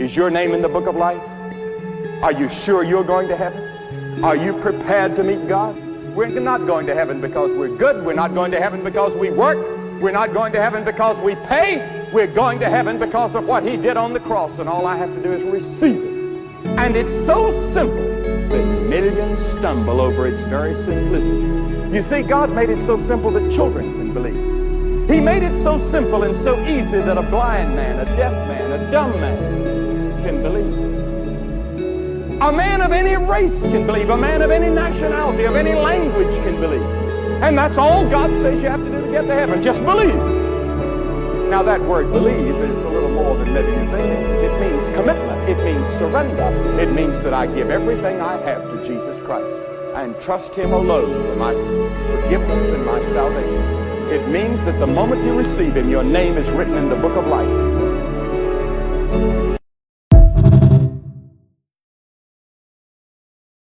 Is your name in the book of life? Are you sure you're going to heaven? Are you prepared to meet God? We're not going to heaven because we're good. We're not going to heaven because we work. We're not going to heaven because we pay. We're going to heaven because of what he did on the cross, and all I have to do is receive it. And it's so simple that millions stumble over its very simplicity. You see, God made it so simple that children can believe. He made it so simple and so easy that a blind man, a deaf man, a dumb man can believe. A man of any race can believe. A man of any nationality, of any language can believe. And that's all God says you have to do to get to heaven. Just believe. Now that word believe is a little more than maybe you think it is. It means commitment. It means surrender. It means that I give everything I have to Jesus Christ and trust him alone for my forgiveness and my salvation. It means that the moment you receive him, your name is written in the book of life.